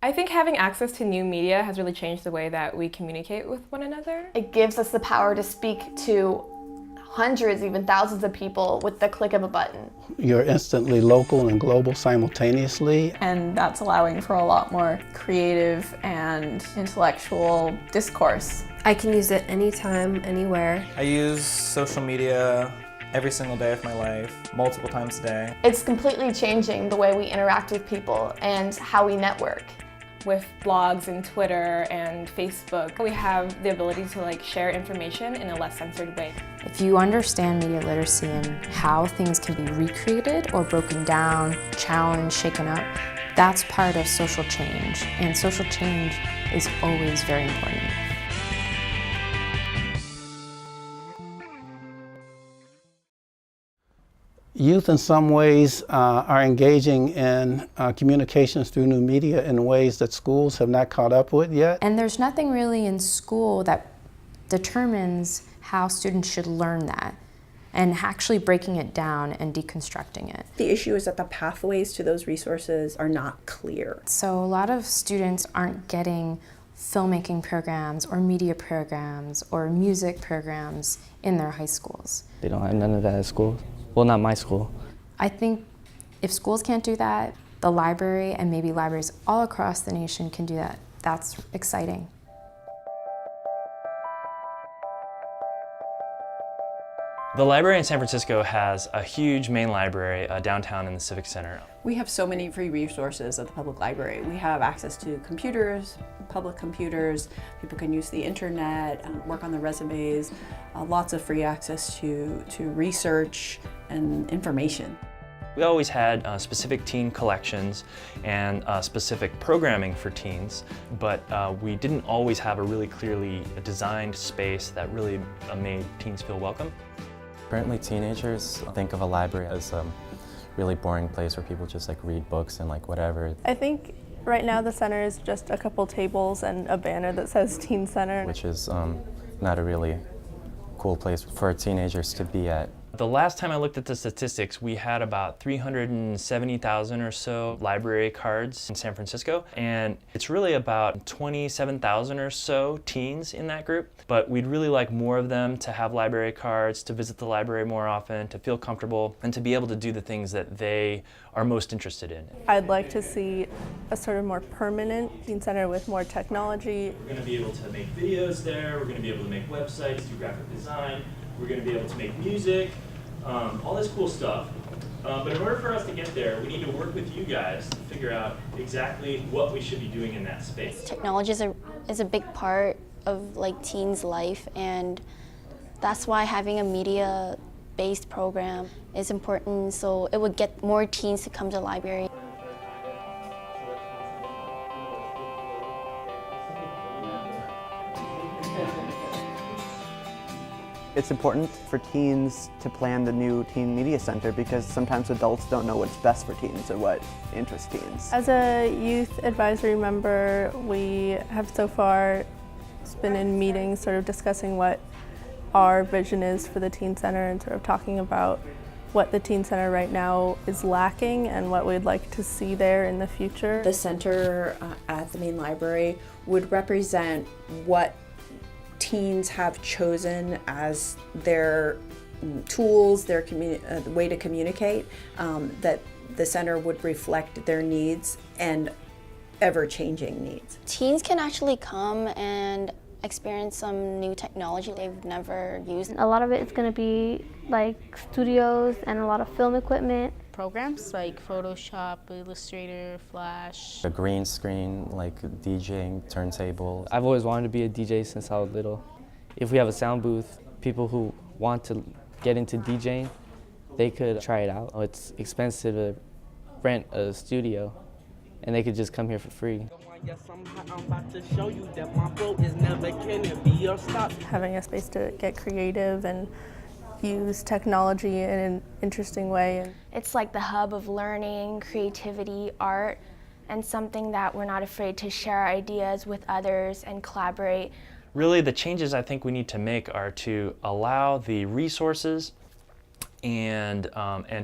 I think having access to new media has really changed the way that we communicate with one another. It gives us the power to speak to hundreds, even thousands of people with the click of a button. You're instantly local and global simultaneously. And that's allowing for a lot more creative and intellectual discourse. I can use it anytime, anywhere. I use social media every single day of my life, multiple times a day. It's completely changing the way we interact with people and how we network. With blogs and Twitter and Facebook, we have the ability to share information in a less censored way. If you understand media literacy and how things can be recreated or broken down, challenged, shaken up, that's part of social change. And social change is always very important. Youth in some ways are engaging in communications through new media in ways that schools have not caught up with yet. And there's nothing really in school that determines how students should learn that, and actually breaking it down and deconstructing it. The issue is that the pathways to those resources are not clear. So a lot of students aren't getting filmmaking programs or media programs or music programs in their high schools. They don't have none of that at school. Well, not my school. I think if schools can't do that, the library and maybe libraries all across the nation can do that. That's exciting. The library in San Francisco has a huge main library downtown in the Civic Center. We have so many free resources at the public library. We have access to computers, public computers, people can use the internet, work on their resumes, lots of free access to research and information. We always had specific teen collections and specific programming for teens, but we didn't always have a really clearly designed space that really made teens feel welcome. Currently, teenagers think of a library as a really boring place where people just read books and whatever. I think right now the center is just a couple tables and a banner that says Teen Center. Which is not a really cool place for teenagers to be at. The last time I looked at the statistics, we had about 370,000 or so library cards in San Francisco, and it's really about 27,000 or so teens in that group. But we'd really like more of them to have library cards, to visit the library more often, to feel comfortable, and to be able to do the things that they are most interested in. I'd like to see a sort of more permanent teen center with more technology. We're going to be able to make videos there, we're going to be able to make websites, do graphic design, we're going to be able to make music, all this cool stuff. But in order for us to get there, we need to work with you guys to figure out exactly what we should be doing in that space. Technology is a big part of teens' life, and that's why having a media-based program is important, so it would get more teens to come to the library. It's important for teens to plan the new Teen Media Center because sometimes adults don't know what's best for teens or what interests teens. As a youth advisory member, we have so far been in meetings sort of discussing what our vision is for the Teen Center and sort of talking about what the Teen Center right now is lacking and what we'd like to see there in the future. The center at the main library would represent what teens have chosen as their tools, their way to communicate, that the center would reflect their needs and ever-changing needs. Teens can actually come and experience some new technology they've never used. A lot of it is going to be studios and a lot of film equipment. Programs like Photoshop, Illustrator, Flash. A green screen, DJing, turntable. I've always wanted to be a DJ since I was little. If we have a sound booth, people who want to get into DJing, they could try it out. It's expensive to rent a studio, and they could just come here for free. Having a space to get creative and use technology in an interesting way. It's like the hub of learning, creativity, art, and something that we're not afraid to share our ideas with others and collaborate. Really, the changes I think we need to make are to allow the resources and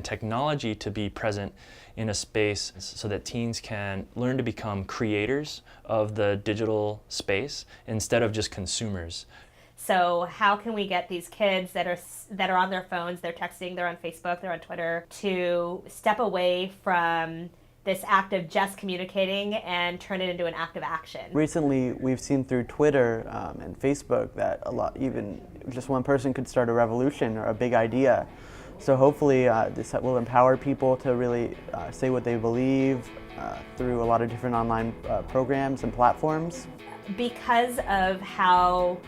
technology to be present in a space so that teens can learn to become creators of the digital space instead of just consumers. So how can we get these kids that are on their phones, they're texting, they're on Facebook, they're on Twitter, to step away from this act of just communicating and turn it into an act of action? Recently, we've seen through Twitter and Facebook that even just one person could start a revolution or a big idea. So hopefully this will empower people to really say what they believe through a lot of different online programs and platforms. Because of how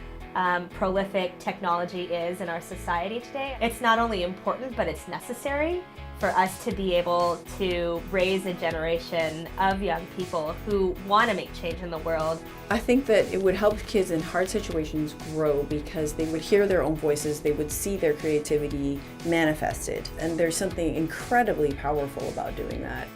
prolific technology is in our society today, it's not only important, but it's necessary for us to be able to raise a generation of young people who want to make change in the world. I think that it would help kids in hard situations grow because they would hear their own voices, they would see their creativity manifested, and there's something incredibly powerful about doing that.